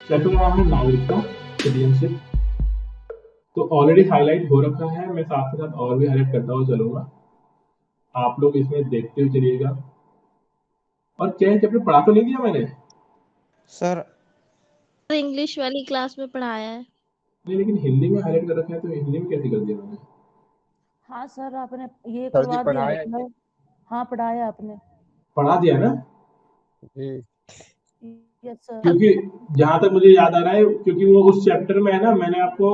Chapter का नाम है नागरिकता, सिटीजनशिप। तो ऑलरेडी हाईलाइट हो रखा है, मैं साथ के साथ और भी हाईलाइट करता हुआ चलूंगा, आप लोग इसमें देखते हुए चलिएगा। और क्या चैप्टर पढ़ा तो नहीं दिया मैंने? सर इंग्लिश वाली क्लास में पढ़ाया है। नहीं, लेकिन हिंदी में हाईलाइट कर रखा है, तो हिंदी में कैसे कर दिया मैंने? हाँ सर, आपने ये सर जी करवा दिया पढ़ाया है। हाँ, पढ़ाया आपने। पढ़ा दिया ना? जी। Yes sir. क्योंकि जहां तक मुझे याद आ रहा है, क्योंकि वो उस चैप्टर में है ना, मैंने आपको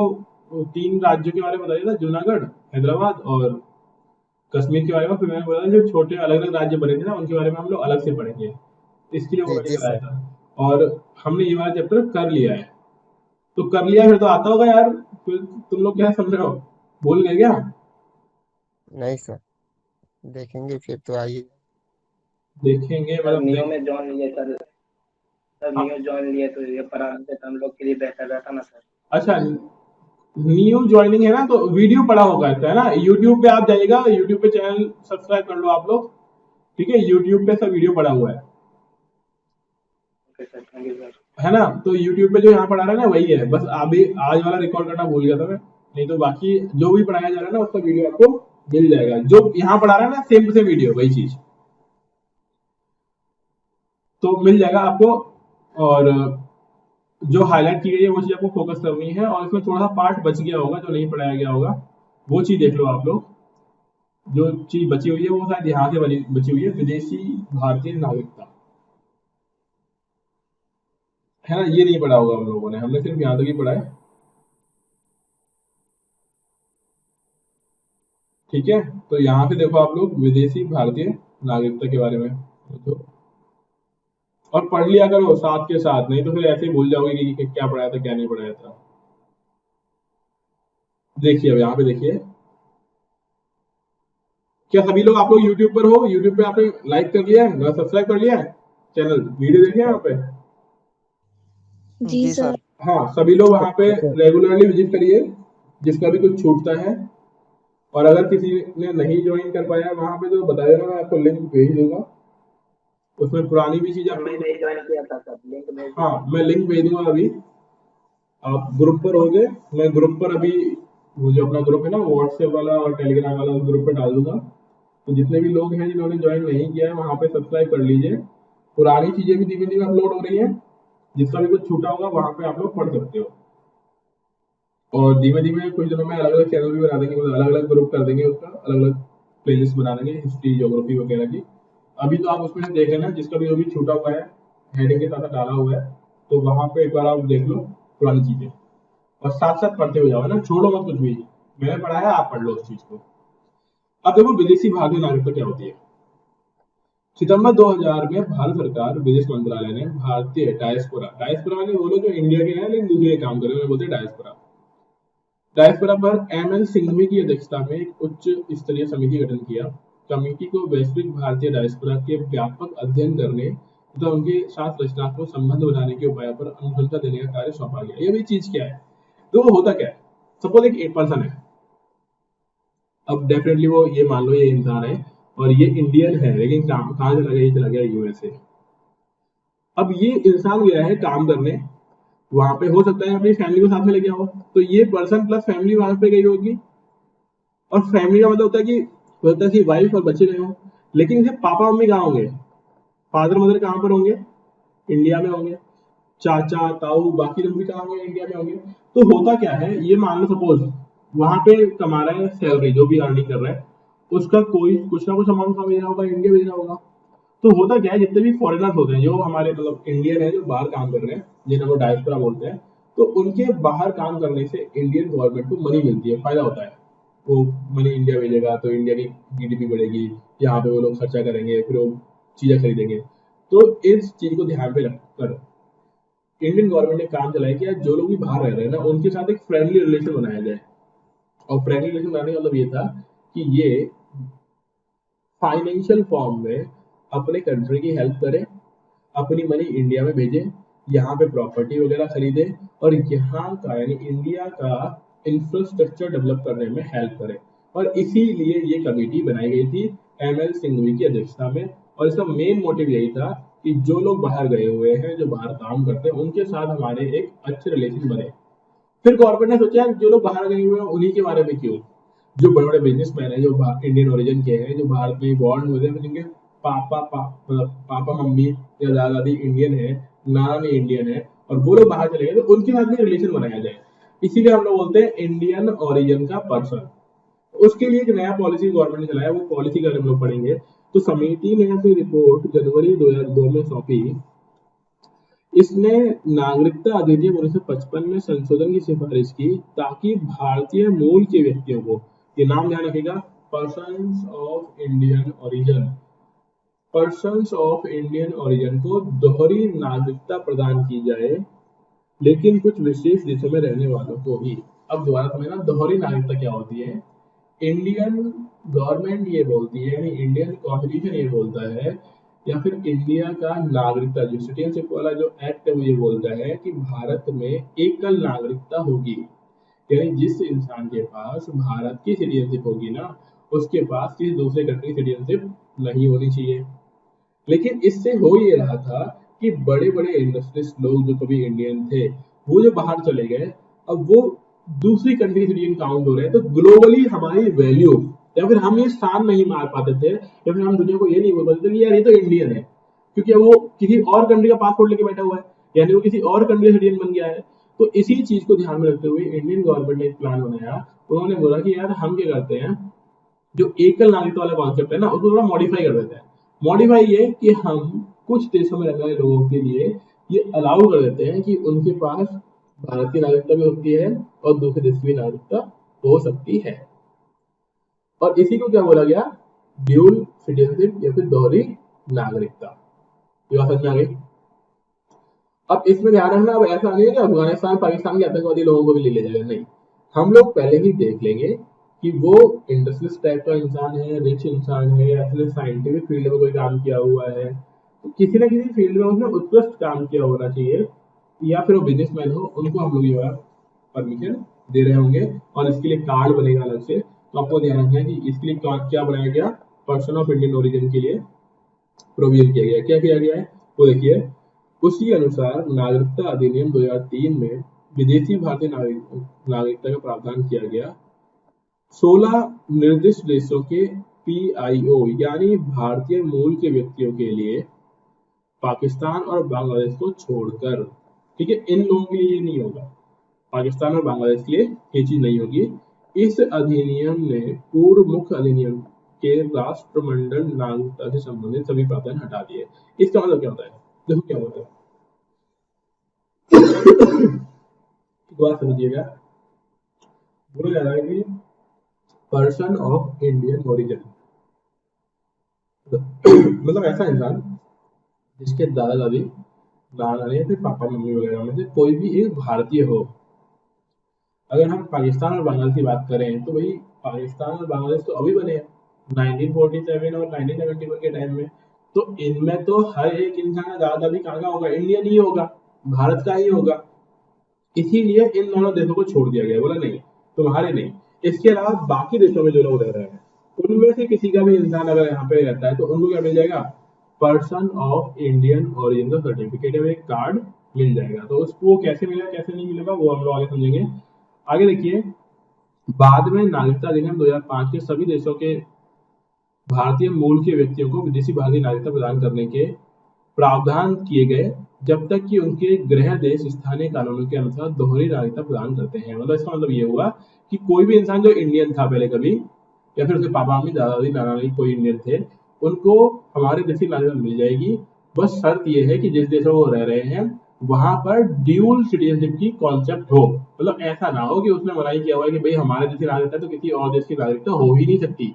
3 राज्यों के बारे में बताया था, जूनागढ़, हैदराबाद और कश्मीर के बारे में। फिर मैंने बोला जो छोटे अलग अलग राज्य बने थे ना, उनके बारे में हम लोग अलग से पढ़ेंगे, इसके लिए वो जी मैंने जी कराया सर। था। और हमने ये वाला चैप्टर कर लिया है। तो कर लिया फिर तो आता होगा यार, फिर तुम लोग क्या समझ रहे हो, भूल गए क्या? नहीं सर, देखेंगे फिर तो आइए। देखेंगे सर मतलब नियो में जॉइन लिए सर हाँ, नियो जॉइन लिए तो ये पढ़ा देते तो हम लोग के लिए बेहतर रहता ना सर। अच्छा, न्यू ज्वाइनिंग है ना, तो वीडियो पड़ा होगा इसका, है ना? यूट्यूब पे आप जाइएगा, यूट्यूब पे चैनल सब्सक्राइब कर लो आप लोग, ठीक है? यूट्यूब पे सब वीडियो पड़ा हुआ okay sir, thank you sir. है ना? तो यूट्यूब पे जो यहाँ पढ़ा रहा है ना, वही है। बस अभी आज वाला रिकॉर्ड करना भूल गया था मैं, नहीं तो बाकी जो भी पढ़ाया जा रहा है ना, उसका वीडियो आपको मिल जाएगा। जो यहाँ पढ़ा रहा है ना, सेम टू सेम वीडियो, वही चीज तो मिल जाएगा आपको। और जो हाईलाइट की गई है वो चीज आपको फोकस करनी है, और इसमें थोड़ा सा पार्ट बच गया होगा जो नहीं पढ़ाया गया होगा, वो चीज देख लो आप लोग। जो चीज बची हुई है वो शायद यहाँ से बची हुई है, विदेशी भारतीय नागरिकता, है ना? ये नहीं पढ़ा होगा हम लोगों ने, हमने सिर्फ यहाँ तक ही पढ़ा है, ठीक है? तो यहाँ पे देखो आप लोग, विदेशी भारतीय नागरिकता के बारे में तो, और पढ़ लिया करो साथ के साथ, नहीं तो फिर ऐसे ही भूल जाओगे कि क्या पढ़ाया था क्या नहीं पढ़ाया था। देखिए अब यहाँ पे देखिए, क्या सभी लोग आप लोग यूट्यूब पर हो? यूट्यूब पे आपने लाइक कर लिया है, सब्सक्राइब कर लिया है चैनल, वीडियो देखे यहाँ पे? जी जी सर। सर। हाँ, सभी लोग वहाँ पे ठीक है। रेगुलरली विजिट करिए, जिसका भी कुछ छूटता है। और अगर किसी ने नहीं ज्वाइन कर पाया वहाँ पे, तो बता देना, मैं आपको लिंक भेज दूंगा, उसमें पुरानी भी चीज सर आपको। मैं नहीं ज्वाइन किया था सर, लिंक भेज हाँ, दीजिए। मैं लिंक भेज दूंगा अभी, आप ग्रुप पर होंगे, मैं ग्रुप पर अभी, वो जो अपना ग्रुप है ना व्हाट्सएप वाला और टेलीग्राम वाला, उस ग्रुप पर डाल दूंगा। तो जितने भी लोग हैं जिन्होंने ज्वाइन नहीं किया है, वहाँ पे सब्सक्राइब कर लीजिए। पुरानी चीजें भी धीमे धीमे अपलोड हो रही है, जिसका भी कुछ छूटा होगा वहाँ पे आप लोग पढ़ सकते हो। और धीमे धीमे कुछ दिनों में अलग अलग चैनल भी बना देंगे, मतलब अलग अलग ग्रुप कर देंगे, उसका अलग अलग प्लेलिस्ट बना देंगे, हिस्ट्री ज्योग्राफी वगैरह की। अभी तो आप उसमें से देख लेना, जिसका भी जो भी छूटा हुआ है हेडिंग के साथ डाला हुआ है, तो वहाँ पे एक बार आप देख लो पुरानी चीजें, और साथ साथ पढ़ते हो जाओ, है ना? छोड़ो मत कुछ भी, मैंने पढ़ा है, आप पढ़ लो उस चीज को। अब देखो विदेशी भारतीय नागरिकता क्या होती है। सितंबर 2000 में भारत सरकार विदेश मंत्रालय ने भारतीय डायस्पोरा, डायस्पोरा माने वो लोग जो इंडिया के हैं लेकिन दूसरे काम कर रहे हैं, बोलते हैं डायस्पोरा। डायस्पोरा पर एम एल सिंघवी की अध्यक्षता में एक उच्च स्तरीय समिति गठन किया। कमेटी को वैश्विक भारतीय डायस्पोरा के व्यापक अध्ययन करने तथा उनके साथ रचनात्मक संबंध बनाने के उपायों पर अनुशंसा देने का कार्य सौंपा गया। ये भी चीज क्या है, तो वो होता क्या है? सपोज एक पर्सन है, अब डेफिनेटली वो, ये मान लो ये इंसान है और ये इंडियन है, लेकिन कहाँ चला गया? ये चला गया यूएसए। अब ये इंसान गया है काम करने, वहां पे हो सकता है अपनी फैमिली को साथ में ले गया हो, तो ये पर्सन प्लस फैमिली वहां पे गई होगी। और फैमिली का मतलब होता है कि वाइफ और बच्चे गए हो, लेकिन इसे पापा मम्मी कहाँ होंगे? फादर मदर कहाँ पर होंगे? इंडिया में होंगे। चाचा ताऊ बाकी लोग भी कहाँ होंगे? इंडिया में होंगे। तो होता क्या है, ये मान लो सपोज वहां पे कमा रहा है, सैलरी जो भी अर्निंग कर रहा है, उसका कोई कुछ ना कुछ अमाउंट कहाँ भेज रहा होगा? इंडिया भेज रहा होगा। तो होता क्या है, जितने भी फॉरेनर्स होते हैं जो हमारे मतलब इंडियन है, जो बाहर काम कर रहे हैं, जिन्हें वो डायस्पोरा बोलते हैं, तो उनके बाहर काम करने से इंडियन गवर्नमेंट को मनी मिलती है, फायदा होता है। वो मनी इंडिया भेजेगा तो इंडिया की जीडीपी बढ़ेगी, यहाँ पे वो लोग खर्चा करेंगे, फिर वो चीजें खरीदेंगे। तो इस चीज को ध्यान पे रखकर इंडियन गवर्नमेंट ने काम चलाया कि यार जो लोग भी बाहर रह रहे हैं ना, उनके साथ एक फ्रेंडली रिलेशन बनाया जाए। और फ्रेंडली रिलेशन बनाने का मतलब ये था कि ये फाइनेंशियल फॉर्म में अपने कंट्री की हेल्प करे, अपनी मनी इंडिया में भेजे, यहाँ पे प्रॉपर्टी वगैरह खरीदे, और यहाँ का यानी इंडिया का इंफ्रास्ट्रक्चर डेवलप करने में हेल्प करे। और इसीलिए ये कमेटी बनाई गई थी एम एल सिंघवी की अध्यक्षता में, और इसका मेन मोटिव यही था कि जो लोग बाहर गए हुए हैं, जो बाहर काम करते हैं, उनके साथ हमारे एक अच्छे रिलेशन बने। फिर गवर्नमेंट ने सोचा जो लोग बाहर गए हुए हैं उन्हीं के बारे में क्यों, जो बड़े बड़े बिजनेसमैन हैं, जो इंडियन ओरिजिन के हैं, जो भारत में बॉर्न हुए थे, जिनके मतलब पापा मम्मी या दादा दादी इंडियन है, नाना भी इंडियन है, और वो लोग बाहर चले गए, तो उनके साथ भी रिलेशन बनाया जाए। इसीलिए हम लोग बोलते हैं इंडियन ओरिजिन का पर्सन। उसके लिए एक नया पॉलिसी गवर्नमेंट ने चलाया, वो पॉलिसी का हम लोग पढ़ेंगे। तो समिति ने अपनी रिपोर्ट जनवरी 2002 में सौंपी। इसने नागरिकता अधिनियम 1955 में संशोधन की सिफारिश की ताकि भारतीय मूल के व्यक्तियों को, ये नाम ध्यान रखिएगा, persons of Indian origin, persons of Indian origin को दोहरी नागरिकता प्रदान की जाए, लेकिन कुछ विशेष देशों में रहने वालों को ही। अब दोबारा समझना, दोहरी नागरिकता क्या होती है। इंडियन गवर्नमेंट ये बोलती है, यानी इंडियन कॉन्स्टिट्यूशन ये बोलता है, या फिर इंडिया का नागरिकता जो सिटीजनशिप वाला जो एक्ट है वो ये बोलता है कि भारत में एकल नागरिकता होगी, यानी जिस इंसान के पास भारत की सिटीजनशिप होगी ना, उसके पास किसी दूसरे कंट्री की सिटीजनशिप नहीं होनी चाहिए। लेकिन इससे हो ये रहा था कि बड़े बड़े इंडस्ट्रियलिस्ट लोग जो कभी इंडियन थे, वो जो बाहर चले गए, अब वो दूसरी कंट्री सिटीजन काउंट हो रहे हैं। तो ग्लोबली हमारी वैल्यू, या फिर हम ये स्थान नहीं मार पाते थे, या फिर हम दुनिया को ये नहीं बोल पाते थे कि यार ये तो इंडियन है, क्योंकि वो किसी और कंट्री का पासपोर्ट लेके बैठा हुआ है, यानी वो किसी और कंट्री का सिटीजन बन गया है। तो इसी चीज को ध्यान में रखते हुए इंडियन गवर्नमेंट ने एक प्लान बनाया। उन्होंने बोला कि यार हम क्या करते हैं, जो एकल नागरिकता वाला कॉन्सेप्ट है ना, उसको थोड़ा मॉडिफाई कर देते हैं। मॉडिफाई ये कि हम कुछ देशों में रहने वाले लोगों के लिए ये अलाउ कर देते हैं कि उनके पास भारत की नागरिकता भी होती है और दूसरे देश की भी नागरिकता हो सकती है। और इसी को क्या बोला गया, ड्यूल सिटीजनशिप या फिर दोहरी नागरिकता। ये बात समझ में आ गई। अब इसमें ध्यान रखना, अब ऐसा नहीं है कि अफगानिस्तान पाकिस्तान के आतंकवादी लोगों को भी ले जाएगा, नहीं। हम लोग पहले ही देख लेंगे कि वो इंडस्ट्रियलिस्ट टाइप का इंसान है, रिच इंसान है, या फिर साइंटिफिक फील्ड में कोई काम किया हुआ है, तो किसी ना किसी फील्ड में उसने उत्कृष्ट काम किया होना चाहिए, या फिर वो बिजनेसमैन हो, उनको हम लोग ये परमिशन दे रहे होंगे। और इसके लिए कार्ड बनेगा अलग से। तो आपको ध्यान रखना है कि इसके लिए क्या बनाया गया, पर्सन ऑफ इंडियन ओरिजिन के लिए प्रोविजन किया गया। क्या किया गया है वो देखिए। उसी अनुसार नागरिकता अधिनियम 2003 में विदेशी भारतीय नागरिकता का प्रावधान किया गया। 16 निर्दिष्ट देशों के PIO यानी भारतीय मूल के व्यक्तियों के लिए, पाकिस्तान और बांग्लादेश को छोड़कर, ठीक है, इन लोगों के लिए ये नहीं होगा, पाकिस्तान और बांग्लादेश के लिए ये चीज नहीं होगी। इस अधिनियम ने पूर्व मुख्य अधिनियम के राष्ट्रमंडल नागरिकता से संबंधित सभी प्रावधान हटा दिए। इसका मतलब क्या होता है, देखो क्या होता है, बात समझिएगा। बोला जा रहा है कि पर्सन ऑफ इंडियन ओरिजिन मतलब ऐसा इंसान जिसके दादा दादी, नाना या फिर पापा मम्मी वगैरह में से कोई भी एक भारतीय हो। अगर हम पाकिस्तान और बांग्लादेश की बात करें तो भाई पाकिस्तान और बांग्लादेश तो अभी बने हैं 1947 और 1971 के टाइम में। तो इनमें तो हर एक इंसान का दादा दादी कहाँ का होगा, इंडियन ही होगा, भारत का ही होगा। इसीलिए इन दोनों देशों को छोड़ दिया गया, बोला नहीं तुम्हारे नहीं। इसके अलावा बाकी देशों में जो लोग रह रहे हैं उनमें से किसी का भी इंसान अगर यहाँ पे रहता है तो उनको क्या मिल जाएगा, पर्सन ऑफ इंडियन ओरिजिन का सर्टिफिकेट है, एक कार्ड मिल जाएगा। तो उसको कैसे मिलेगा कैसे नहीं मिलेगा वो हम लोग आगे समझेंगे। आगे देखिए, बाद में नागरिकता अधिनियम 2005 के सभी देशों के भारतीय मूल के व्यक्तियों को विदेशी भारतीय नागरिकता प्रदान करने के प्रावधान किए गए, जब तक कि उनके गृह देश स्थानीय कानूनों के अनुसार दोहरी नागरिकता प्रदान करते हैं। मतलब इसका मतलब ये हुआ कि कोई भी इंसान जो इंडियन था पहले कभी, या फिर उसके पापा मम्मी दादा दादी नाना नानी कोई इंडियन थे, उनको हमारे देश की नागरिकता मिल जाएगी। बस शर्त ये है कि जिस देश में वो रह रहे हैं वहां पर ड्यूल सिटीजनशिप की कॉन्सेप्ट हो। मतलब ऐसा ना हो कि उसने मनाही किया हुआ है कि भाई हमारे देश की नागरिकता तो किसी और देश की नागरिकता हो ही नहीं सकती।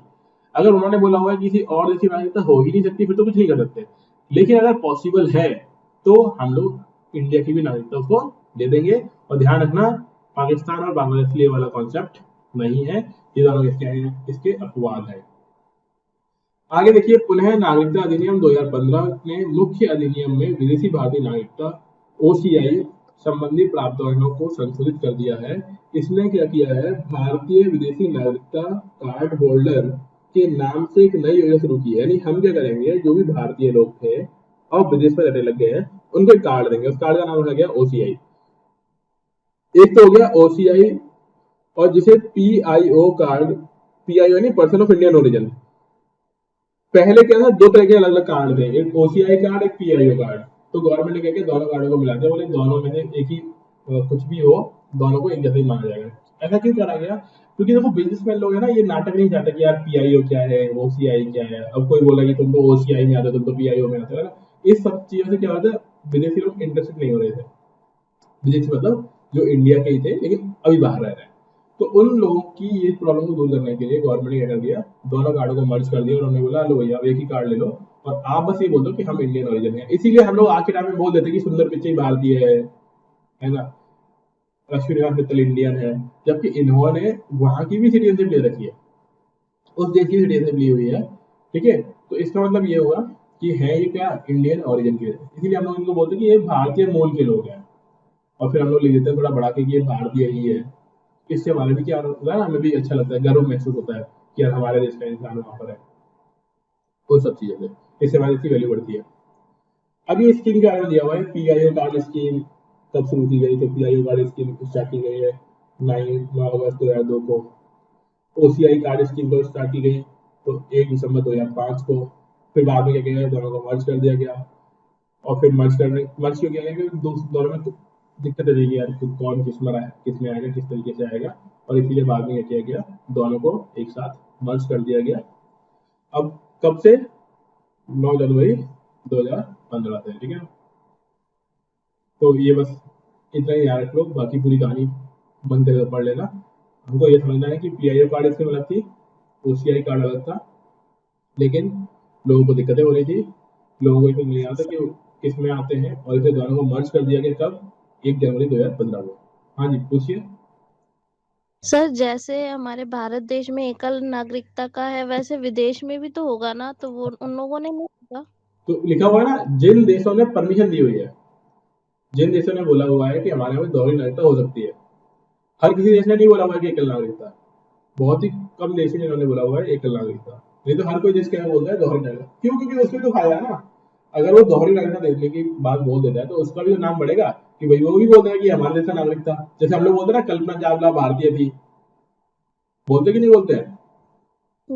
अगर उन्होंने बोला हुआ है किसी और देश की नागरिकता हो ही नहीं सकती फिर तो कुछ नहीं कर सकते। लेकिन अगर पॉसिबल है तो हम लोग इंडिया की भी नागरिकता उसको दे देंगे। और ध्यान रखना, पाकिस्तान और बांग्लादेश के लिए वाला कॉन्सेप्ट नहीं है, ये दोनों इसके अपवाद है। आगे देखिए, पुनः नागरिकता अधिनियम 2015 ने मुख्य अधिनियम में विदेशी भारतीय नागरिकता OCI संबंधी प्रावधानों को संशोधित कर दिया है। इसने क्या किया है, भारतीय विदेशी नागरिकता कार्ड होल्डर के नाम से एक नई योजना शुरू की है। यानी हम क्या करेंगे, जो भी भारतीय लोग थे और विदेश में रहने लग गए हैं उनको एक कार्ड देंगे। उस कार्ड का नाम रखा गया ओसीआई। एक तो हो गया ओसीआई, और जिसे पीआईओ कार्ड, पीआईओ यानी पर्सन ऑफ इंडियन ओरिजिन। पहले क्या था, दो तरह के अलग अलग कार्ड थे, एक ओसीआई कार्ड, एक पीआईओ कार्ड। तो गवर्नमेंट ने क्या किया, दोनों कार्डों को मिला दिया, बोले दोनों में से एक ही कुछ भी हो, दोनों को एक जैसे ही माना जाएगा। ऐसा क्यों करा गया? क्योंकि देखो बिजनेसमैन लोग है ना, ये नाटक नहीं चाहते कि यार पीआईओ क्या है, ओसीआई क्या है। अब कोई बोला कि तुम तो ओसीआई में आते हो, तुम तो पीआईओ में आते हो ना। इस सब चीजों से क्या होता है, विदेशी लोग इंटरेस्टेड नहीं हो रहे थे। विदेशी मतलब जो इंडिया के ही थे लेकिन अभी बाहर रह रहे हैं। तो उन लोगों की ये प्रॉब्लम को दूर करने के लिए गवर्नमेंट ने क्या कर दिया, दोनों कार्डों को मर्ज कर दिया और उन्होंने बोला लो भैया आप एक ही कार्ड ले लो और आप बस ये बोल दो कि हम इंडियन ओरिजिन है। इसीलिए हम लोग आज के टाइम में बोल देते हैं कि सुंदर पिचाई भारतीय है ना, अश्विनी मित्तल इंडियन है, जबकि इन्होंने वहां की भी सिटीजनशिप ले रखी है, उस देश की सिटीजनशिप ली हुई है। ठीक है, तो इसका मतलब ये हुआ कि है ये क्या, इंडियन ओरिजिन के। इसीलिए हम लोग इनको बोलते हैं कि ये भारतीय मूल के लोग हैं, और फिर हम लोग लिख देते हैं थोड़ा बढ़ा के कि ये भारतीय ही है। इससे हमारे भी क्या होता है ना, हमें भी अच्छा लगता है, गर्व महसूस होता है कि यार हमारे देश का इंसान वहां पर है। वो सब चीजें से इससे हमारी इसकी वैल्यू बढ़ती है। अब ये स्कीम के बारे में दिया हुआ है, पीआईओ कार्ड स्कीम कब शुरू की गई? तो पीआईओ कार्ड स्कीम स्टार्ट की गई है 9 अगस्त 2002 को। ओसीआई कार्ड स्कीम को स्टार्ट की गई तो 1 दिसंबर 2005 को। फिर बाद में क्या किया गया, दोनों को मर्ज कर दिया गया। और फिर मर्ज क्यों किया गया, क्योंकि दोनों में तो दिक्कत है यार कि कौन किस में आएगा, किस में आएगा, किस तरीके से आएगा, और इसीलिए बाद में क्या किया गया, दोनों को एक साथ मर्ज कर दिया गया। अब कब से? 9 जनवरी 2015 से। ठीक है, तो ये बस इतना ही याद रख लो, बाकी पूरी कहानी मन करके पढ़ लेना। हमको ये समझना है कि पीआईओ कार्ड इससे अलग थी, ओसीआई कार्ड अलग था, लेकिन लोगों को दिक्कतें हो रही थी, लोगों को इसमें नहीं आता कि किस में आते हैं, और इसे दोनों को मर्ज कर दिया गया कब? 1 जनवरी 2015 को। हाँ जी पूछिए। सर जैसे हमारे भारत देश में एकल नागरिकता का है, वैसे विदेश में भी तो होगा ना, तो वो उन लोगों ने नहीं होगा। तो लिखा हुआ है ना, जिन देशों ने परमिशन दी हुई है, जिन देशों ने बोला हुआ है कि हमारे यहाँ पे दोहरी नागरिकता हो सकती है। हर किसी देश ने नहीं बोला हुआ है कि एकल नागरिकता, बहुत ही कम देश है जिन्होंने बोला हुआ है एकल नागरिकता। नहीं तो हर कोई देश क्या बोलता है, दोहरी नागरिकता। क्यों? क्योंकि उसमें तो फायदा है ना। अगर वो दोहरी नागरिकता देखने की बात बोल देता है तो उसका भी तो नाम बढ़ेगा कि भाई वो भी बोलता है कि हमारे देश का नागरिक था। जैसे हम लोग बोलते हैं ना, कल्पना चावला भारतीय थी, बोलते कि नहीं बोलते हैं?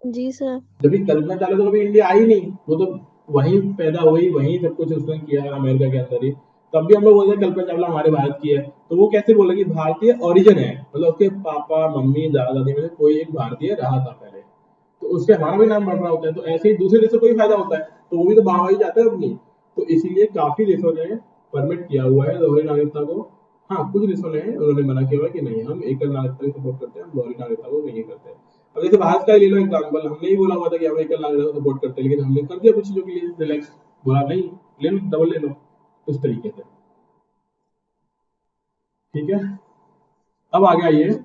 जी सर। जब भी कल्पना चावला तो कभी इंडिया आई नहीं, वो तो वहीं पैदा हुई, वहीं सब कुछ उसने किया अमेरिका के अंदर ही। तब भी हम लोग बोलते हैं कल्पना चावला हमारे भारत की है। तो वो कैसे बोले कि भारतीय ओरिजिन है, मतलब उसके पापा मम्मी दादा दादी में से कोई एक भारतीय रहा था पहले, तो उससे हमारा भी नाम बढ़ रहा होता है। तो ऐसे ही दूसरे देशों को भी फायदा होता है, तो वो भी तो वाहवाही जाता है अपनी। तो इसीलिए काफी देशों ने परमिट किया हुआ है दोहरी नागरिकता को। हाँ, कुछ देशों ने उन्होंने मना किया हुआ है कि नहीं हम एकल नागरिकता को सपोर्ट करते हैं, हम दोहरी नागरिकता को नहीं करते। अब जैसे भारत का ही ले लो एग्जाम्पल, हमने ही बोला हुआ था कि हम एकल नागरिकता को सपोर्ट करते हैं, लेकिन हमने कर दिया कुछ चीजों के लिए रिलैक्स, बोला नहीं ले लो, डबल ले लो, उस तरीके से। ठीक है, अब आगे आइए,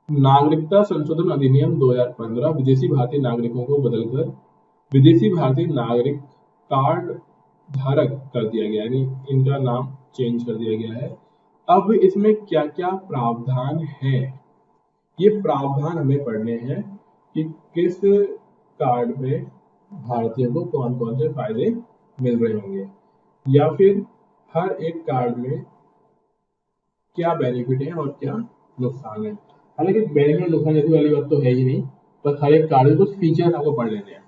नागरिकता संशोधन अधिनियम 2015 विदेशी भारतीय नागरिकों को बदलकर विदेशी भारतीय नागरिक कार्ड धारक कर दिया गया, यानी इनका नाम चेंज कर दिया गया है। अब इसमें क्या क्या प्रावधान है, ये प्रावधान हमें पढ़ने हैं कि किस कार्ड में भारतीयों को कौन कौन से फायदे मिल रहे होंगे, या फिर हर एक कार्ड में क्या बेनिफिट है और क्या नुकसान है। हालांकि बेनिफिट और नुकसान जैसी वाली बात तो है ही नहीं, बस हर एक कार्ड में कुछ फीचर्स आपको पढ़ लेने हैं।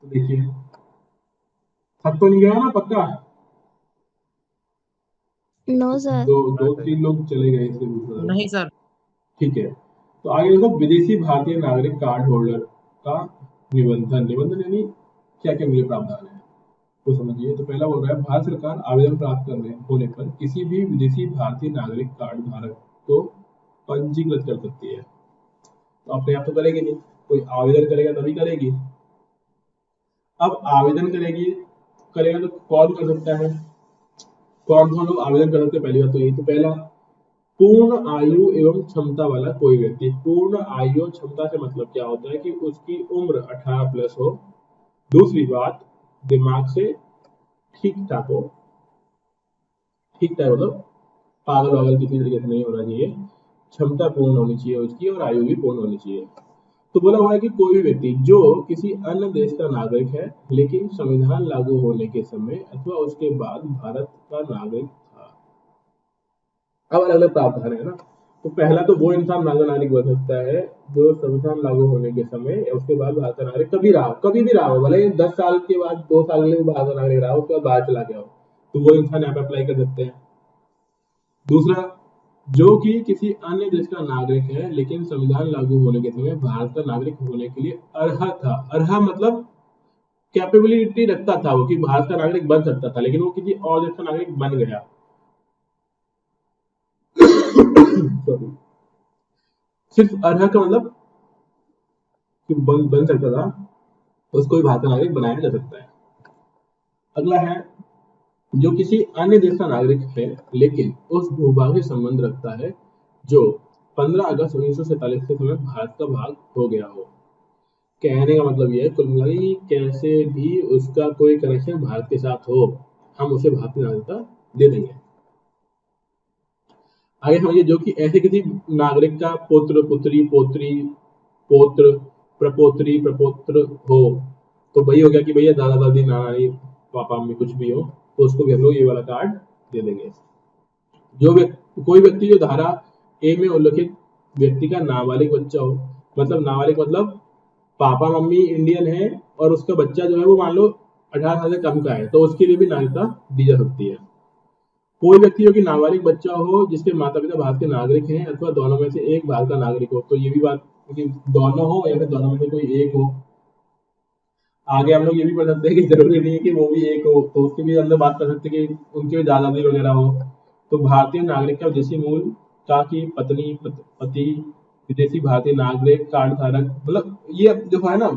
तो देखिए, थक तो नहीं गया ना पक्का? No sir. दो दो तीन लोग चले गए इसके दूसरे। नहीं सर। ठीक है, तो आगे देखो, विदेशी भारतीय नागरिक कार्ड होल्डर का निबंधन। निबंधन यानी क्या क्या मुझे प्रावधान है तो समझिए। तो पहला बोल रहा है, भारत सरकार आवेदन प्राप्त करने होने पर किसी भी विदेशी भारतीय नागरिक कार्ड धारक को पंजीकृत कर सकती है। तो अपने आप तो करेगी नहीं, कोई आवेदन करेगा तभी करेगी। अब आवेदन करेगा तो कौन कर सकता है, कौन कौन लोग आवेदन कर सकते हैं? पहली बात तो यही। तो पहला, पूर्ण आयु एवं क्षमता वाला कोई व्यक्ति। पूर्ण आयु और क्षमता से मतलब क्या होता है कि उसकी उम्र 18 प्लस हो। दूसरी बात, दिमाग से ठीक ठाक हो। ठीक ठाक मतलब पागल वागल किसी तरीके से नहीं होना चाहिए। क्षमता पूर्ण होनी चाहिए उसकी और आयु भी पूर्ण होनी चाहिए। तो बोला हुआ है कि कोई भी व्यक्ति जो किसी अन्य देश का नागरिक है लेकिन संविधान लागू होने के समय अथवा उसके बाद भारत का नागरिक था। अब अलग अलग प्रावधान है ना। तो पहला तो वो इंसान नागरिक बन सकता है जो संविधान लागू होने के समय या उसके बाद भारत का नागरिक कभी भी रहा हो, भले ही 10 साल के बाद 2 साल के लिए वो भारत का नागरिक रहा हो, उसके बाद बाहर चला गया हो, तो वो इंसान यहाँ पे अप्लाई कर सकते हैं। दूसरा, जो कि किसी अन्य देश का नागरिक है लेकिन संविधान लागू होने के समय भारत का नागरिक होने के लिए अर्ह था। अर्ह मतलब कैपेबिलिटी रखता था वो कि भारत का नागरिक बन सकता था, लेकिन वो किसी और देश का नागरिक बन गया। Sorry। सिर्फ अर्ह का मतलब कि बन सकता था, उसको भी भारत का नागरिक बनाया जा सकता है। अगला है, जो किसी अन्य देश का नागरिक है लेकिन उस भूभाग से संबंध रखता है जो 15 अगस्त 1947 के समय भारत का भाग हो गया हो। कहने का मतलब यह है कुल मिला के कैसे भी उसका कोई कनेक्शन भारत के साथ हो, हम उसे भारत की नागरिकता दे देंगे। आगे समझिए, जो कि ऐसे किसी नागरिक का पुत्र पुत्री पोत्री पोत्र प्रपोत्री प्रपोत्र हो, तो वही हो गया कि भैया दादा दादी नाना पापा मम्मी कुछ भी हो, तो उसको भी हम लोग ये वाला कार्ड दे देंगे। कोई व्यक्ति जो धारा ए में उल्लिखित व्यक्ति का नाबालिग बच्चा हो, मतलब नाबालिग मतलब पापा मम्मी इंडियन है और उसका बच्चा जो है वो मान लो 18 साल से कम का है, तो उसके लिए भी नागरिकता दी जा सकती है। कोई व्यक्ति जो कि नाबालिग बच्चा हो जिसके माता पिता भारत के नागरिक हैं अथवा दोनों में से एक भारत का नागरिक हो, तो ये भी बात कि दोनों हो या फिर दोनों में से कोई एक हो। आगे हम लोग ये भी पढ़ सकते हैं कि जरूरी नहीं है कि वो भी एक हो, तो उसके भी अंदर बात कर सकते हैं कि उनके भी दादा दादी वगैरह हो। तो भारतीय नागरिक का विदेशी मूल का की पत्नी पति विदेशी भारतीय नागरिक कार्ड धारक, मतलब ये जो है ना,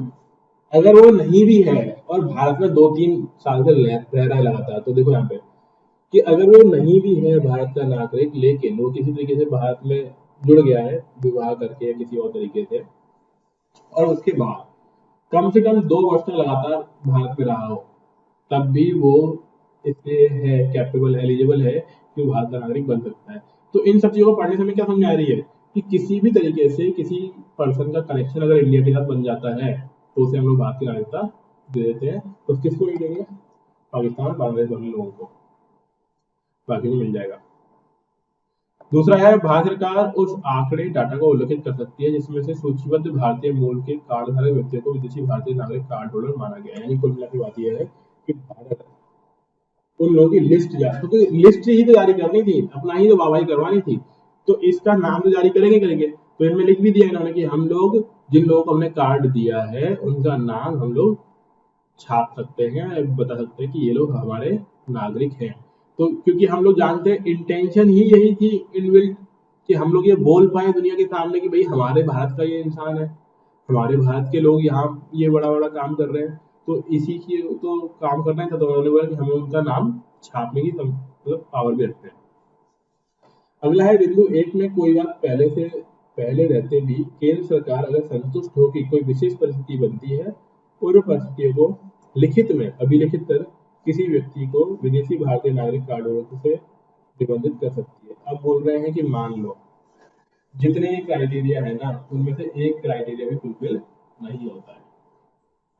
अगर वो नहीं भी है और भारत में 2-3 साल से रह रहा है लगातार, तो देखो यहाँ पे कि अगर वो नहीं भी है भारत का नागरिक लेकिन वो किसी तरीके से भारत में जुड़ गया है विवाह करके या किसी और तरीके से, और उसके बाद कम से कम 2 वर्ष तक लगातार भारत में रहा हो, तब भी वो इससे है कैपेबल एलिजिबल है कि वो भारत का नागरिक बन सकता है। तो इन सब चीजों को पढ़ने से हमें क्या समझ आ रही है कि किसी भी तरीके से किसी पर्सन का कनेक्शन अगर इंडिया के साथ बन जाता है तो उसे हम लोग भारत की नागरिकता दे देते हैं। तो किसको नहीं देंगे? पाकिस्तान बांग्लादेश दोनों लोगों को, बाकी को मिल जाएगा। दूसरा है, भारत सरकार उस आंकड़े डाटा को उल्लेखित कर सकती है जिसमें से सूचीबद्ध भारतीय मूल के कार्ड धारक व्यक्तियों को विदेशी भारतीय नागरिक कार्ड होल्डर माना गया है। यानी कुल मिला के बात यह है कि भारत उन लोगों की लिस्ट क्योंकि लिस्ट ही तो जारी करनी थी, अपना ही तो वाहवाही करवानी थी, तो इसका नाम तो जारी करेंगे। तो इनमें लिख भी दिया इन्होंने कि हम लोग जिन लोगों को हमने कार्ड दिया है उनका नाम हम लोग छाप सकते हैं, बता सकते हैं कि ये लोग हमारे नागरिक हैं। तो क्योंकि हम लोग जानते हैं इंटेंशन ही यही थी इनबिल्ट कि हम लोग ये बोल पाए दुनिया के सामने कि भाई हमारे भारत का ये इंसान है, हमारे भारत के लोग यहाँ ये बड़ा बड़ा काम कर रहे हैं, तो इसी की तो काम करना था। तो उन्होंने बोला कि हमें उनका नाम छापने की मतलब पावर भी रखते हैं। अगला है बिंदु 1 में कोई बात पहले रहते भी केंद्र सरकार अगर संतुष्ट हो कि कोई विशेष परिस्थिति बनती है, उन परिस्थितियों को लिखित में अभिलिखित कर किसी व्यक्ति को विदेशी भारतीय नागरिक कार्ड होल्डर से निबंधित कर सकती है। अब बोल रहे हैं कि मान लो जितने ये क्राइटेरिया है ना, उनमें से एक क्राइटेरिया भी फुलफिल नहीं होता है,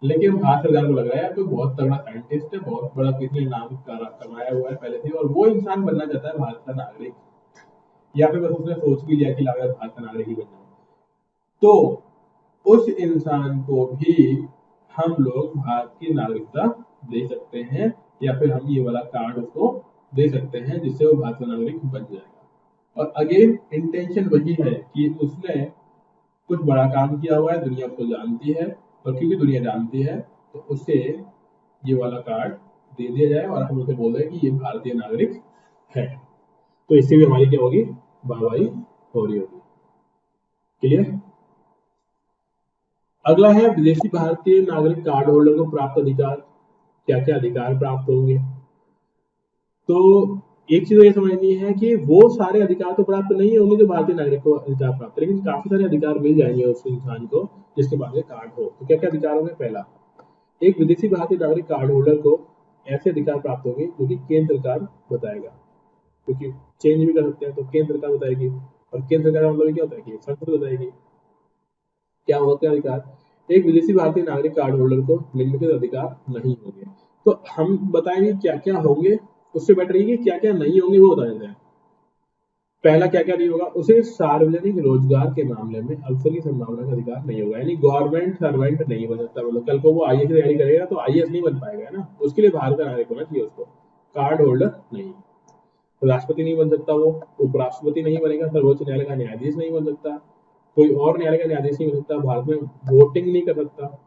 लेकिन भारत सरकार को लग रहा है कोई बहुत तगड़ा साइंटिस्ट है, बहुत बड़ा किसी ने नाम कमाया हुआ है पहले से, और वो इंसान बनना चाहता है भारत का नागरिक, या फिर बस उसने सोच भी लिया कि लाओ यार भारत का नागरिक ही बन जाऊं, तो उस इंसान को भी हम लोग भारत की नागरिकता दे सकते हैं, या फिर हम ये वाला कार्ड उसको दे सकते हैं जिससे वो भारत का नागरिक बन जाएगा। और अगेन इंटेंशन वही है कि उसने कुछ बड़ा काम किया हुआ है, दुनिया उसको जानती है, और क्योंकि दुनिया जानती है तो उसे ये वाला कार्ड दे दिया जाए और हम उसे बोल दें कि ये भारतीय नागरिक है। तो इससे भी हमारी क्या होगी? वाहवाही हो रही होगी। क्लियर? अगला है विदेशी भारतीय नागरिक कार्ड होल्डर को प्राप्त अधिकार। क्या क्या अधिकार प्राप्त होंगे? तो एक चीज ये समझनी है कि वो सारे अधिकार तो प्राप्त नहीं होंगे जो भारतीय नागरिक को अधिकार प्राप्त है, लेकिन काफी सारे अधिकार मिल जाएंगे उस इंसान को जिसके पास ये कार्ड हो। तो क्या क्या अधिकार होंगे? पहला, एक विदेशी भारतीय नागरिक कार्ड होल्डर को ऐसे अधिकार प्राप्त होंगे जो कि केंद्र सरकार बताएगा, क्योंकि चेंज भी कर सकते हैं, तो केंद्र सरकार बताएगी, और केंद्र सरकार का मतलब क्या होता है कि संसद बताएगी। क्या होते हैं अधिकार? एक विदेशी भारतीय नागरिक कार्ड होल्डर को निम्नलिखित अधिकार नहीं होंगे। तो हम बताएंगे क्या क्या होंगे, उससे बेटर ये कि क्या क्या नहीं होंगे वो बता देते हैं। पहला क्या क्या नहीं होगा, उसे सार्वजनिक रोजगार के मामले में अवसर की संभावना का अधिकार नहीं होगा, यानी गवर्नमेंट सर्वेंट नहीं बन सकता। मतलब कल को वो आईएएस की तैयारी करेगा तो आईएएस नहीं बन पाएगा, है ना, उसके लिए भारत का नागरिक होना चाहिए उसको, कार्ड होल्डर नहीं। राष्ट्रपति नहीं बन सकता वो, उपराष्ट्रपति नहीं बनेगा, सर्वोच्च न्यायालय का न्यायाधीश नहीं बन सकता, कोई और न्यायालय का न्यायाधीश नहीं बन सकता, भारत में वोटिंग नहीं कर सकता,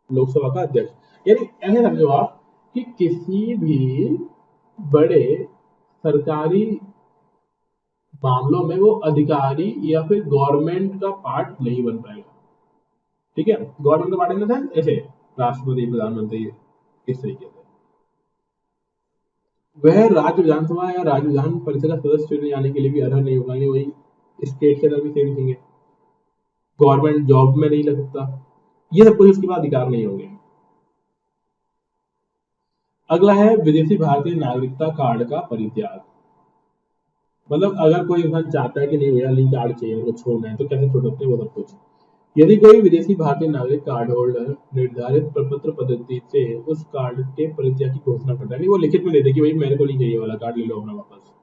लोकसभा का अध्यक्ष। यानी ऐसे समझो आप कि किसी भी बड़े सरकारी मामलों में वो अधिकारी या फिर गवर्नमेंट का पार्ट नहीं बन पाएगा। ठीक है, गवर्नमेंट का पार्ट इन द सेंस ऐसे राष्ट्रपति, प्रधानमंत्री, इस तरीके से। वह राज्य विधानसभा या राज्य विधान परिषद का सदस्य चुने जाने के लिए भी अर्ह नहीं होगा, ये वही स्टेट के अंदर भी सेम थिंग है। गवर्नमेंट जॉब में नहीं लग सकता, ये सब कुछ उसके बाद अधिकार नहीं होंगे। अगला है विदेशी भारतीय नागरिकता कार्ड का परित्याग। मतलब अगर कोई इंसान चाहता है कि नहीं भैया नहीं कार्ड चाहिए, उनको छोड़ना है, तो कैसे छोड़ सकते हैं वो सब कुछ। यदि कोई विदेशी भारतीय नागरिक कार्ड होल्डर निर्धारित प्रपत्र पद्धति से उस कार्ड के परित्याग की घोषणा करता है, नहीं वो लिखित में दे दे कि भाई मेरे को नहीं चाहिए वाला कार्ड, ले लो अपना वापस,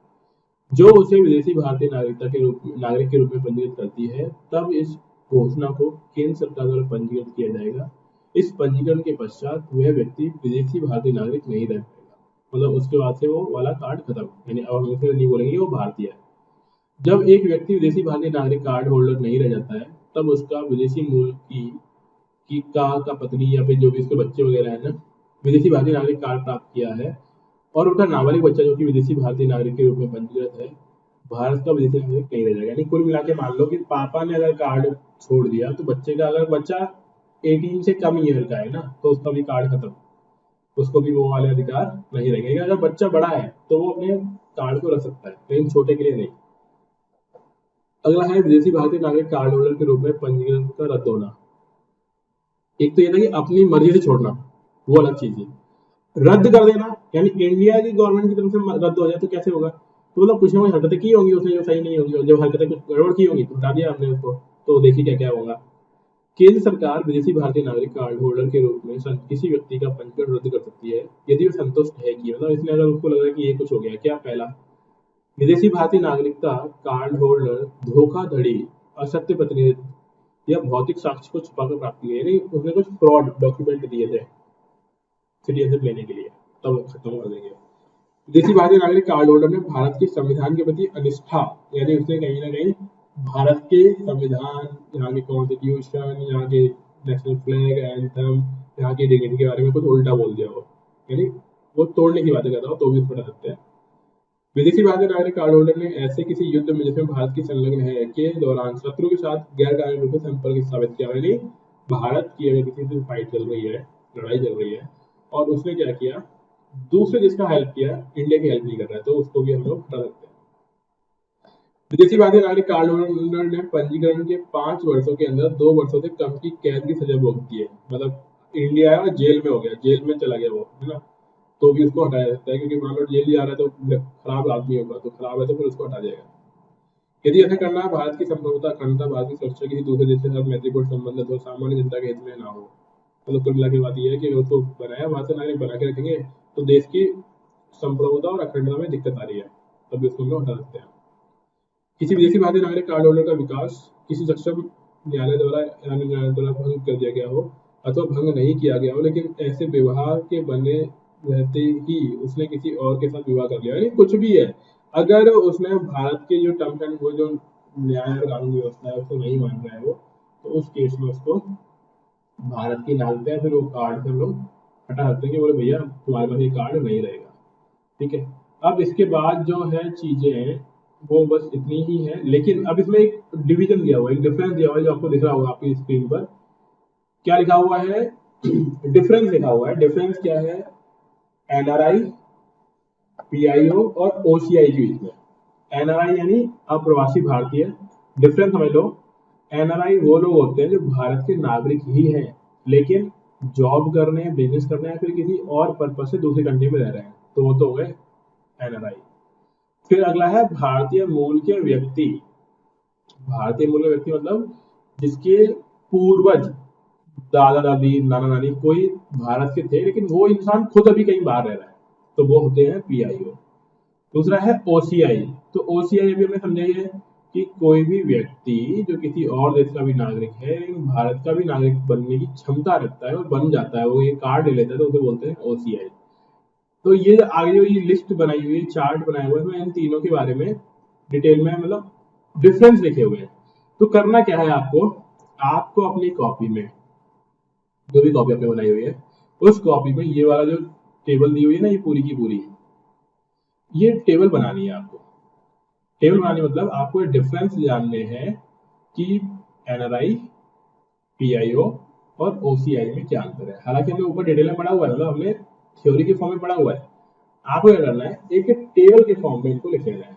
जो उसे विदेशी भारतीय नागरिकता के नागरिक के रूप में पंजीकृत करती है, तब इस घोषणा को केंद्र सरकार द्वारा पंजीकृत किया जाएगा। इस पंजीकरण के पश्चात वह व्यक्ति विदेशी भारतीय नागरिक नहीं रह पाएगा, मतलब उसके बाद से वो वाला कार्ड खत्म, यानी अब हम उसे नहीं बोलेंगे वो भारतीय है। जब एक व्यक्ति विदेशी भारतीय नागरिक कार्ड होल्डर नहीं रह जाता है, तब उसका विदेशी मूल की का पत्नी या फिर जो भी उसके बच्चे वगैरह है ना, विदेशी भारतीय नागरिक कार्ड प्राप्त किया है और उनका नाबालिग बच्चा जो कि विदेशी भारतीय नागरिक के रूप में पंजीकृत है, भारत का विदेशी नागरिक नहीं रह जाएगा। यानी कुल मिला के मान लो कि पापा ने अगर कार्ड छोड़ दिया तो बच्चे का, अगर बच्चा 18 से कम ईयर का है ना, तो उसका भी कार्ड खत्म, उसको भी वो वाले अधिकार नहीं रहेंगे। अगर बच्चा बड़ा है तो वो अपने कार्ड को रख सकता है, लेकिन छोटे के लिए नहीं। अगला है विदेशी भारतीय नागरिक कार्ड होल्डर के रूप में पंजीकरण का रद्द होना। एक तो ये था कि अपनी मर्जी से छोड़ना, वो अलग चीज है। रद्द कर देना यानी इंडिया की गवर्नमेंट की तरफ से रद्द हो जाए तो कैसे होगा, तो मतलब कुछ ना कुछ हरकतें की होंगी उसने जो सही नहीं होंगी, और जब हरकतें कुछ गड़बड़ की होंगी तो हटा दिया हमने उसको, तो देखिए क्या क्या होगा। केंद्र सरकार विदेशी भारतीय नागरिक कार्ड होल्डर के रूप में किसी व्यक्ति का पंजीकरण रद्द कर सकती है यदि वह संतुष्ट है कि, मतलब इसमें अगर उसको लग रहा है कि ये कुछ हो गया। क्या? पहला, विदेशी भारतीय नागरिकता कार्ड होल्डर धोखाधड़ी, असत्य प्रतिनिधित्व या भौतिक साक्ष्य को छुपाकर प्राप्त की, यानी उसने कुछ फ्रॉड डॉक्यूमेंट दिए थे सिटीजनशिप लेने के लिए, तब खत्म कर देंगे। विदेशी भारतीय नागरिक कार्ड होल्डर ने भारत के संविधान के प्रति अनिष्ठा, यानी उसने कहीं ना कहीं भारत के संविधान, यहाँ के कॉन्स्टिट्यूशन, यहाँ के नेशनल फ्लैग, एंथम, यहाँ की डिग्निटी के बारे में कुछ उल्टा बोल दिया हो, यानी वो तोड़ने की बातें कर रहा हो तो भी उस पर डाल सकते हैं। विदेशी भारतीय नागरिक कार्ड होल्डर ने ऐसे किसी युद्ध में जिसमें भारत की संलग्न है के दौरान शत्रु के साथ गैर कानूनी रूप से संपर्क स्थापित किया, यानी भारत की अगर किसी से फाइट चल रही है, लड़ाई चल रही है, और उसने क्या किया, दूसरे देश का हेल्प किया, इंडिया की हेल्प नहीं कर रहा है, तो उसको भी हम लोग हटा सकते हैं। विदेशी भारतीय नागरिक कार्ड होल्डर ने पंजीकरण के 5 वर्षों के अंदर 2 वर्षों से कम की कैद की सजा भुगती है, मतलब इंडिया है और जेल में हो गया, जेल में चला गया वो, है ना, तो भी उसको हटाया जाता है, क्योंकि मान लो जेल जा रहा है तो खराब आदमी होगा, तो खराब है तो फिर उसको हटा जाएगा। यदि ऐसा करना है भारत की संप्रभुता, अखंडता, भारत की सुरक्षा किसी दूसरे देश के साथ मैत्रीपूर्ण संबंध हो, सामान्य जनता के हित में ना हो, मतलब कुल मिला के बात यह है कि उसको बनाया भारत से नागरिक बना के रखेंगे तो देश की संप्रभुता और अखंडता में दिक्कत आ रही है, तभी उसको हम लोग हटा सकते हैं। किसी विदेशी भारतीय नागरिक कार्ड होल्डर का विकास किसी सक्षम न्यायालय द्वारा भंग कर दिया गया हो अथवा भंग नहीं किया गया हो, लेकिन ऐसे व्यवहार के बने रहते ही उसने किसी और के साथ विवाह कर लिया, यानी कुछ भी है, अगर उसने भारत के जो टर्म्स एंड वो जो न्याय और कानून व्यवस्था है उसको नहीं मान रहा है वो, तो उस केस में उसको भारत की नागरिकता है फिर वो कार्ड से हम लोग हटा सकते हैं कि बोले भैया तुम्हारे पास ये कार्ड नहीं रहेगा। ठीक है, अब इसके बाद जो है चीजें वो बस इतनी ही है, लेकिन अब इसमें एक डिवीजन दिया हुआ है, एक डिफरेंस दिया हुआ है जो आपको दिख रहा होगा आपकी स्क्रीन पर। क्या लिखा हुआ है? डिफरेंस लिखा हुआ है। डिफरेंस क्या है? एनआरआई, पीआईओ और ओसीआई के बीच में। एनआरआई यानी अप्रवासी भारतीय, डिफरेंस समझ लो, एनआरआई वो लोग होते हैं जो भारत के नागरिक ही हैं लेकिन जॉब करने, बिजनेस करने या फिर किसी और पर्पज से दूसरी कंट्री में रह रहे हैं, तो वो तो हो गए एनआरआई। फिर अगला है भारतीय मूल के व्यक्ति। भारतीय मूल के व्यक्ति मतलब जिसके पूर्वज, दादा दादी, नाना नानी कोई भारत के थे, लेकिन वो इंसान खुद अभी कहीं बाहर रह रहा है, तो वो होते हैं PIO। दूसरा है OCI। तो OCI अभी हमने समझा ही है कि कोई भी व्यक्ति जो किसी और देश का भी नागरिक है लेकिन भारत का भी नागरिक बनने की क्षमता रखता है और बन जाता है, वो ये कार्ड ले लेता है, तो उसे बोलते हैं OCI। तो ये आगे जो ये लिस्ट बनाई हुई है, चार्ट बनाया हुआ है, इसमें इन तीनों के बारे में डिटेल में मतलब डिफरेंस लिखे हुए हैं। तो करना क्या है आपको अपनी कॉपी में, जो भी कॉपी आपने बनाई हुई है, उस कॉपी में ये वाला जो टेबल दी हुई है ना, ये पूरी की पूरी ये टेबल बनानी है आपको। टेबल बनानी मतलब आपको डिफरेंस जानने हैं कि NRI, PIO और OCI में क्या अंतर है। हालांकि हमें ऊपर डिटेल में पढ़ा हुआ है, मतलब हमने थ्योरी के फॉर्म में पढ़ा हुआ है। आपको क्या करना है, एक टेबल के फॉर्म में इनको लिख लेना है।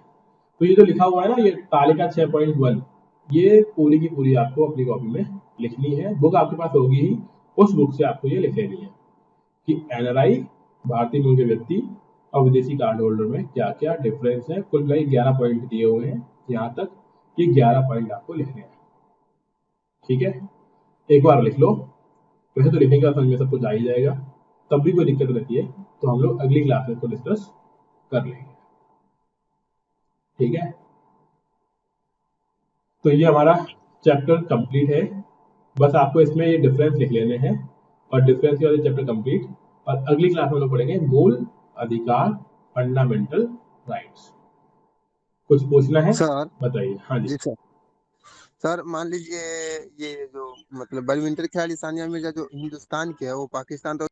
तो ये जो लिखा हुआ है ना, ये तालिका 6.1, ये पूरी की पूरी आपको अपनी कॉपी में लिखनी है। बुक आपके पास होगी ही, उस बुक से आपको ये लिख लेनी है कि NRI, भारतीय मूल के व्यक्ति और विदेशी कार्ड होल्डर में क्या क्या डिफरेंस है। कुल मिला 11 पॉइंट दिए हुए हैं यहाँ तक, ये 11 पॉइंट आपको लिखने हैं। ठीक है, एक बार लिख लो, वैसे तो लिखने के बाद समझ में सब कुछ आ ही जाएगा। तब भी कोई दिक्कत रहती है तो हम लोग अगली क्लास में इसको डिस्कस कर लेंगे। ठीक है, तो ये हमारा चैप्टर कंप्लीट है। बस आपको इसमें ये डिफरेंस लिख लेने हैं और डिफरेंस के बाद चैप्टर कंप्लीट। और अगली क्लास में हम लोग पढ़ेंगे मूल अधिकार, फंडामेंटल राइट्स। कुछ पूछना है सर। बताइए। हाँ जी। जी सर। सर मान लीजिए ये जो मतलब बैडमिंटन खिलाड़ी सानिया मिर्जा जो हिंदुस्तान की है, वो पाकिस्तान तो